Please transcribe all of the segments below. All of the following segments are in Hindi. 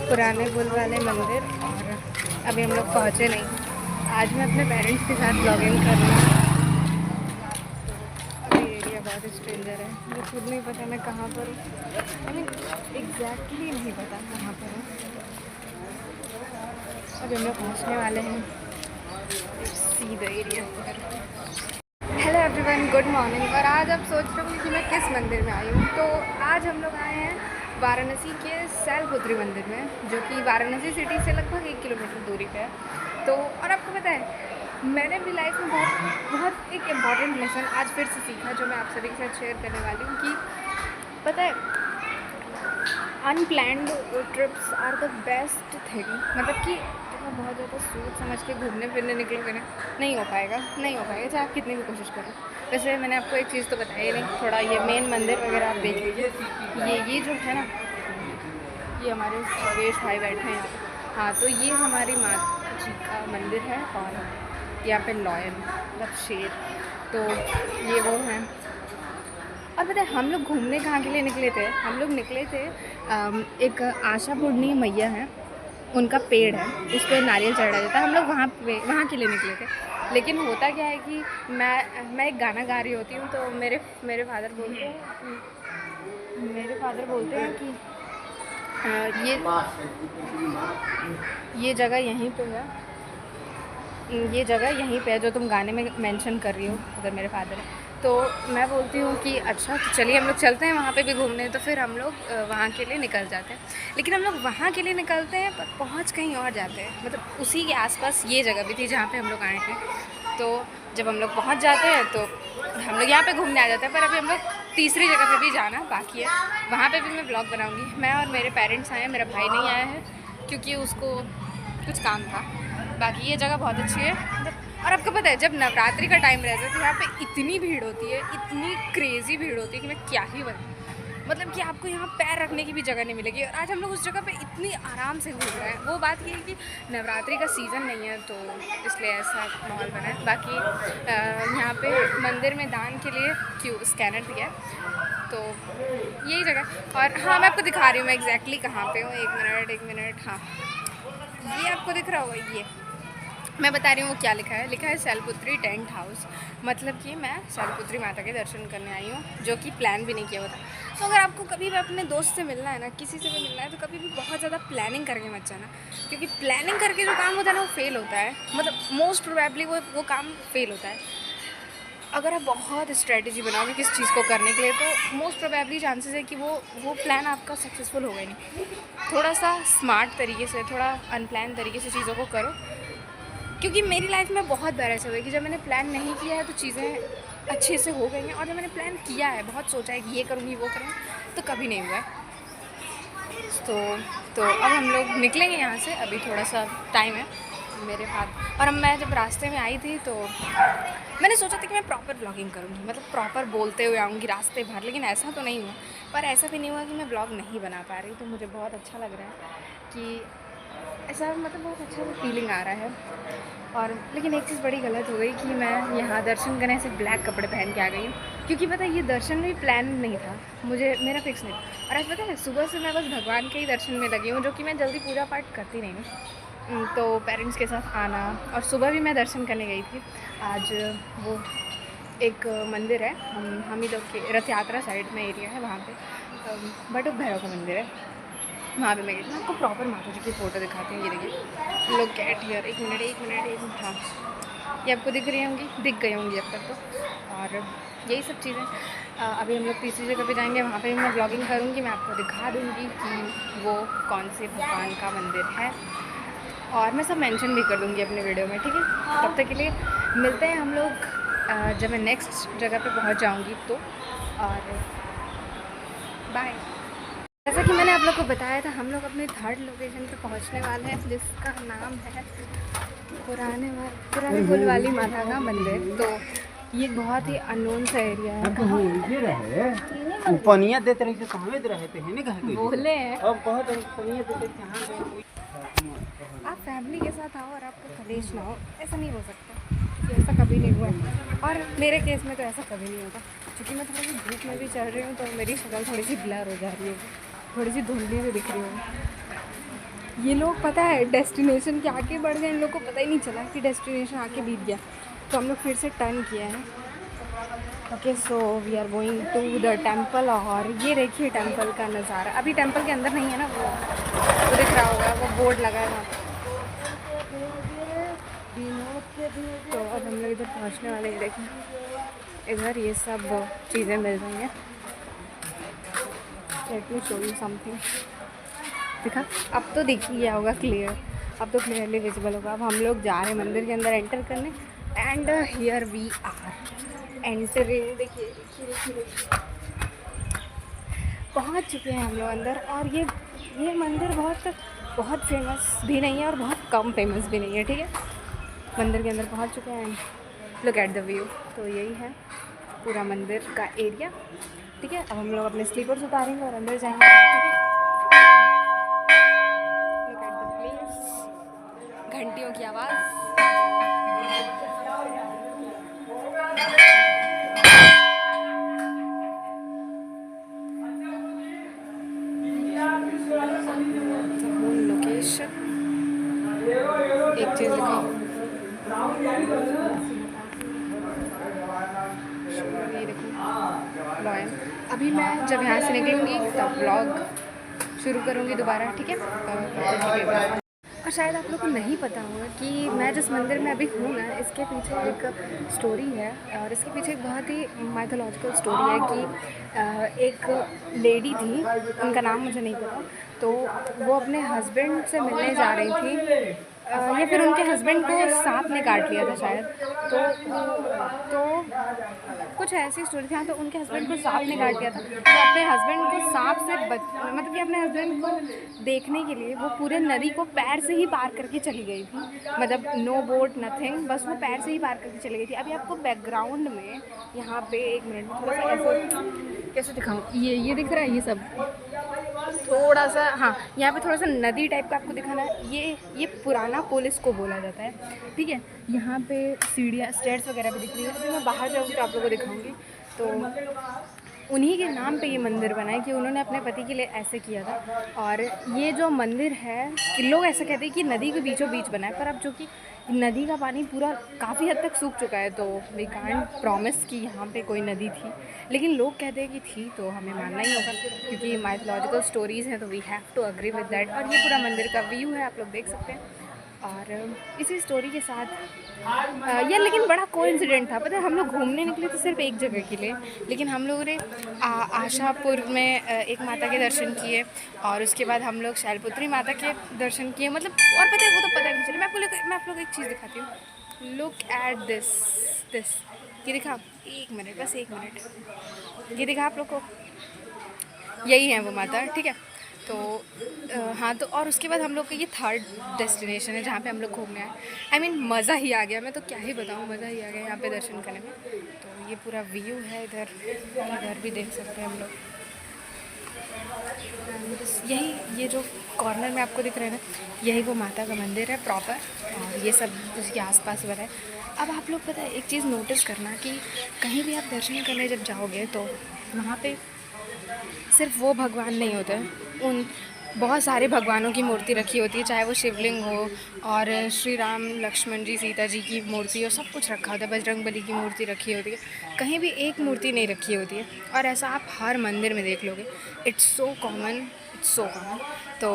पुराने पुल वाले मंदिर। और अभी हम लोग पहुँचे नहीं। आज मैं अपने पेरेंट्स के साथ ब्लॉगिंग कर रही हूँ। तो अभी एरिया बहुत स्ट्रेंजर है, मुझे खुद नहीं पता मैं कहाँ पर हूँ। आई मीन एग्जैक्टली नहीं पता कहाँ पर हूँ। अभी हम लोग पहुँचने वाले हैं सीधा एरिया पर। Hello everyone, good morning. और आज आप सोच रहे होंगे कि मैं किस मंदिर में आई हूँ। तो आज हम लोग आए हैं वाराणसी के शैलपुत्री मंदिर में, जो कि वाराणसी सिटी से लगभग 1 किलोमीटर दूरी पे है। तो और आपको पता है, मैंने अपनी लाइफ में बहुत एक इम्पॉर्टेंट लेसन आज फिर से सीखा, जो मैं आप सभी के साथ शेयर करने वाली हूँ। कि पता है, unplanned trips are the best thing. मतलब कि जब बहुत ज़्यादा सोच समझ के घूमने फिरने निकलोगे ना, नहीं हो पाएगा चाहे आप कितनी भी कोशिश करो। वैसे मैंने आपको एक चीज़ तो बताई ही नहीं, थोड़ा ये मेन मंदिर वगैरह आप देख लीजिए। ये जो है ना, ये हमारे सवेश भाई बैठे हैं यहाँ पे। हाँ, तो ये हमारी माता जी का मंदिर है। और यहाँ पे लॉयन मतलब शेर, तो ये वो हैं। और पता है हम लोग घूमने कहाँ के लिए निकले थे? हम लोग निकले थे, एक आशा पूर्णी मैया है, उनका पेड़ है, उस पर नारियल चढ़ाया जाता है। हम लोग वहाँ के लिए निकले थे। लेकिन होता क्या है कि मैं एक गाना गा रही होती हूँ, तो मेरे फादर बोलते हैं कि ये जगह यहीं पे है, ये जगह यहीं पे है जो तुम गाने में मेंशन कर रही हो, अगर मेरे फादर है। तो मैं बोलती हूँ कि अच्छा, तो चलिए हम लोग चलते हैं वहाँ पे भी घूमने। तो फिर हम लोग वहाँ के लिए निकल जाते हैं। लेकिन हम लोग वहाँ के लिए निकलते हैं पर पहुँच कहीं और जाते हैं। मतलब उसी के आसपास ये जगह भी थी जहाँ पे हम लोग आए थे। तो जब हम लोग पहुँच जाते हैं तो हम लोग यहाँ पे घूमने आ जाते हैं। पर अभी हम लोग तीसरी जगह पे भी जाना बाकी है, वहाँ पे भी मैं ब्लॉग बनाऊँगी। मैं और मेरे पेरेंट्स आए हैं, मेरा भाई नहीं आया है क्योंकि उसको कुछ काम था। बाकी ये जगह बहुत अच्छी है। और आपको पता है, जब नवरात्रि का टाइम रहता है तो यहाँ पे इतनी भीड़ होती है, इतनी क्रेज़ी भीड़ होती है कि मैं क्या ही बताऊँ। मतलब कि आपको यहाँ पैर रखने की भी जगह नहीं मिलेगी। और आज हम लोग उस जगह पे इतनी आराम से घूम रहे हैं। वो बात ये है कि नवरात्रि का सीज़न नहीं है, तो इसलिए ऐसा माहौल बना है। बाकी यहाँ पे मंदिर में दान के लिए स्कैनर दिया है, तो यही जगह। और हाँ, मैं आपको दिखा रही हूँ मैं एग्जैक्टली कहाँ पे हूँ। एक मिनट। हाँ, ये आपको दिख रहा होगा, ये मैं बता रही हूँ वो क्या लिखा है शैलपुत्री टेंट हाउस। मतलब कि मैं शैलपुत्री माता के दर्शन करने आई हूँ, जो कि प्लान भी नहीं किया हुआ था। तो अगर आपको कभी भी अपने दोस्त से मिलना है ना, किसी से भी मिलना है, तो कभी भी बहुत ज़्यादा प्लानिंग करके मत जाना। क्योंकि प्लानिंग करके जो काम होता है ना, वो फेल होता है। मतलब मोस्ट प्रोबेबली वो काम फेल होता है। अगर आप बहुत स्ट्रेटजी बनाओगे किस चीज़ को करने के लिए, तो मोस्ट प्रोबेबली चांसेस है कि वो प्लान आपका सक्सेसफुल होगा ही नहीं। थोड़ा सा स्मार्ट तरीके से, थोड़ा अनप्लान तरीके से चीज़ों को करो। क्योंकि मेरी लाइफ में बहुत बार ऐसा हुआ है कि जब मैंने प्लान नहीं किया है तो चीज़ें अच्छे से हो गई हैं, और जब मैंने प्लान किया है, बहुत सोचा है कि ये करूँगी वो करूँगी, तो कभी नहीं हुआ है। तो अब हम लोग निकलेंगे यहाँ से। अभी थोड़ा सा टाइम है मेरे पास। और अब मैं जब रास्ते में आई थी तो मैंने सोचा था कि मैं प्रॉपर ब्लॉगिंग करूँगी, मतलब प्रॉपर बोलते हुए आऊँगी रास्ते भर। लेकिन ऐसा तो नहीं हुआ। पर ऐसा भी नहीं हुआ कि मैं ब्लॉग नहीं बना पा रही। तो मुझे बहुत अच्छा लग रहा है कि ऐसा, मतलब बहुत अच्छा फीलिंग आ रहा है। और लेकिन एक चीज़ बड़ी गलत हो गई कि मैं यहाँ दर्शन करने से ब्लैक कपड़े पहन के आ गई हूँ। क्योंकि पता है, ये दर्शन भी प्लान नहीं था, मेरा फिक्स नहीं था। और आज पता है, सुबह से मैं बस भगवान के ही दर्शन में लगी हूँ, जो कि मैं जल्दी पूजा पाठ करती नहीं हूँ। तो पेरेंट्स के साथ आना, और सुबह भी मैं दर्शन करने गई थी। आज वो एक मंदिर है, हम ही लोग के रथ यात्रा साइड में एरिया है, वहाँ पे बटुक भैरव का मंदिर है, वहाँ पे मैं गई। मैं आपको प्रॉपर माता जी की फ़ोटो दिखाती हूँ। ये देखिए, लोग कैट हियर। एक मिनट। हाँ, ये आपको दिख गई होंगी अब तक तो। और यही सब चीज़ें। अभी हम लोग तीसरी जगह पे जाएंगे, वहाँ पे भी मैं ब्लॉगिंग करूँगी। मैं आपको दिखा दूँगी कि वो कौन से भगवान का मंदिर है, और मैं सब मेंशन भी कर दूँगी अपने वीडियो में, ठीक है। तब तक के लिए मिलते हैं हम लोग जब मैं नेक्स्ट जगह पे पहुँच जाऊँगी तो। और बाय। जैसा कि मैंने आप लोग को बताया था, हम लोग अपने थर्ड लोकेशन पे पहुंचने वाले हैं, जिसका नाम है पुराने पुल वाली माता का मंदिर। तो ये बहुत ही अननोन सा एरिया है। कहाँ ये रहे पनिया देते रहे कहाँ दे रहे थे, है ना? कहे बोले हैं अब बहुत पनिया देते कहाँ गए। आप फैमिली के साथ आओ और आपको कलेश ना हो, ऐसा नहीं हो सकता, क्योंकि ऐसा कभी नहीं हुआ। और मेरे केस में तो ऐसा कभी नहीं होता, क्योंकि मैं थोड़ी सी धूप में भी चल रही हूँ, तो मेरी शक्ल थोड़ी सी ब्लर हो जा रही है, थोड़ी सी धुंधली से दिख रही हूँ। ये लोग पता है डेस्टिनेशन के आगे बढ़ गए, इन लोग को पता ही नहीं चला कि डेस्टिनेशन आके बीत गया। तो हम लोग फिर से टर्न किए हैं। Okay, so we are going to the temple. और ये देखिए टेम्पल का नज़ारा। अभी टेम्पल के अंदर नहीं है ना, वो दिख रहा होगा, वो बोर्ड लगा है वहाँ पे। तो अब हम लोग इधर पहुँचने वाले हैं। देखिए इधर ये सब चीज़ें मिल रही हैं। Let me show you something. दिखा, अब तो दिख ही गया होगा क्लियर, अब तो क्लियरली विजिबल होगा। अब हम लोग जा रहे हैं मंदिर के अंदर एंटर करने। And here we are entering. देखिए पहुंच चुके हैं हम लोग अंदर। और ये मंदिर बहुत फेमस भी नहीं है और बहुत कम फेमस भी नहीं है, ठीक है। मंदिर के अंदर पहुंच चुके हैं। Look at the view. तो यही है पूरा मंदिर का एरिया, ठीक है। अब हम लोग अपने स्लीपर्स उतारेंगे और अंदर जाएंगे, ठीक है। लुक एट द प्लेस, घंटियों की आवाज़। लोकेशन एक चीज़ दिखाओ, ये देखो लॉयन। अभी मैं जब यहाँ से निकलूँगी तब ब्लॉग शुरू करूँगी दोबारा, ठीक है। और शायद आप लोग को नहीं पता होगा कि मैं जिस मंदिर में अभी हूँ ना, इसके पीछे एक स्टोरी है। और इसके पीछे एक बहुत ही माइथोलॉजिकल स्टोरी है कि एक लेडी थी, उनका नाम मुझे नहीं पता। तो वो अपने हस्बैंड से मिलने जा रही थी, या फिर उनके हस्बैंड को सांप ने काट लिया था शायद। तो कुछ ऐसी स्टोरी थी। हाँ, तो उनके हस्बैंड को सांप ने काट लिया था। तो अपने हस्बैंड को सांप से मतलब कि अपने हस्बैंड को देखने के लिए वो पूरे नदी को पैर से ही पार करके चली गई थी। मतलब नो बोट नथिंग, बस वो पैर से ही पार करके चली गई थी। अभी आपको बैकग्राउंड में यहाँ पे एक मिनट में थोड़ा सा ऐसे कैसे दिखाऊँ, ये दिख रहा है, ये सब थोड़ा सा, हाँ यहाँ पे थोड़ा सा नदी टाइप का आपको दिखाना है। ये पुराना पुल इसको बोला जाता है, ठीक है। यहाँ पे सीढ़ियाँ, स्टेयर्स वगैरह भी दिख रही है। जब मैं बाहर जाऊँगी तो आप लोगों को दिखाऊंगी। तो उन्हीं के नाम पे ये मंदिर बना है कि उन्होंने अपने पति के लिए ऐसे किया था। और ये जो मंदिर है, लोग ऐसा कहते हैं कि नदी के बीचों बीच बना है, पर अब जो कि नदी का पानी पूरा काफ़ी हद तक सूख चुका है, तो वी कांट प्रॉमिस कि यहाँ पे कोई नदी थी। लेकिन लोग कहते हैं कि थी, तो हमें मानना ही होगा क्योंकि माइथोलॉजिकल स्टोरीज़ हैं, तो we have to agree with that. और ये पूरा मंदिर का व्यू है, आप लोग देख सकते हैं। और इसी स्टोरी के साथ यार, लेकिन बड़ा कोइंसिडेंट था, पता है। हम लोग घूमने निकले थे सिर्फ एक जगह के लिए, लेकिन हम लोगों ने आशापुर में एक माता के दर्शन किए, और उसके बाद हम लोग शैलपुत्री माता के दर्शन किए। मतलब और पता है, वो तो पता नहीं चला। मैं आप लोग को एक चीज़ दिखाती हूँ। लुक एट दिस ये दिखा, एक मिनट, बस एक मिनट, ये दिखा आप लोग को। यही है वो माता, ठीक है। तो हाँ, तो और उसके बाद हम लोग का ये थर्ड डेस्टिनेशन है जहाँ पे हम लोग घूमने आए। आई मीन मज़ा ही आ गया, मैं तो क्या ही बताऊँ, मज़ा ही आ गया यहाँ पे दर्शन करने में। तो ये पूरा व्यू है, इधर भी देख सकते हैं हम लोग। यही ये जो कॉर्नर में आपको दिख रहा है ना, यही वो माता का मंदिर है प्रॉपर, और ये सब उसके आसपास बना है। अब आप लोग पता है एक चीज़ नोटिस करना कि कहीं भी आप दर्शन करने जब जाओगे तो वहाँ पे सिर्फ वो भगवान नहीं होते हैं, उन बहुत सारे भगवानों की मूर्ति रखी होती है, चाहे वो शिवलिंग हो और श्री राम लक्ष्मण जी सीता जी की मूर्ति हो, सब कुछ रखा होता है। बजरंगबली की मूर्ति रखी होती है, कहीं भी एक मूर्ति नहीं रखी होती है। और ऐसा आप हर मंदिर में देख लोगे। It's so common. तो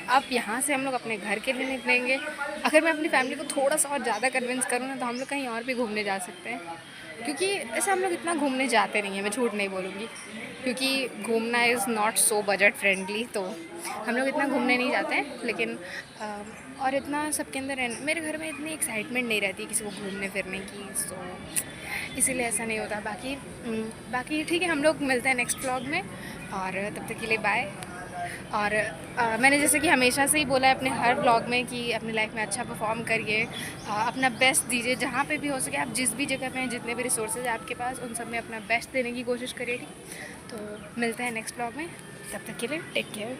अब यहाँ से हम लोग अपने घर के लिए निकलेंगे। अगर मैं अपनी फैमिली को थोड़ा सा और ज़्यादा कन्विंस करूँ ना, तो हम लोग कहीं और भी घूमने जा सकते हैं, क्योंकि ऐसे हम लोग इतना घूमने जाते नहीं हैं, मैं झूठ नहीं बोलूँगी, क्योंकि घूमना is not so budget friendly. तो हम लोग इतना घूमने नहीं जाते हैं, लेकिन और इतना सबके अंदर मेरे घर में इतनी एक्साइटमेंट नहीं रहती किसी को घूमने फिरने की, सो इसीलिए ऐसा नहीं होता। बाकी ठीक है, हम लोग मिलते हैं नेक्स्ट व्लॉग में, और तब तक के लिए बाय। और मैंने जैसे कि हमेशा से ही बोला है अपने हर व्लॉग में कि अपनी लाइफ में अच्छा परफॉर्म करिए, अपना बेस्ट दीजिए, जहाँ पे भी हो सके। आप जिस भी जगह पे हैं, जितने भी रिसोर्सेज है आपके पास, उन सब में अपना बेस्ट देने की कोशिश करिए। तो मिलते हैं नेक्स्ट व्लॉग में, तब तक के लिए टेक केयर।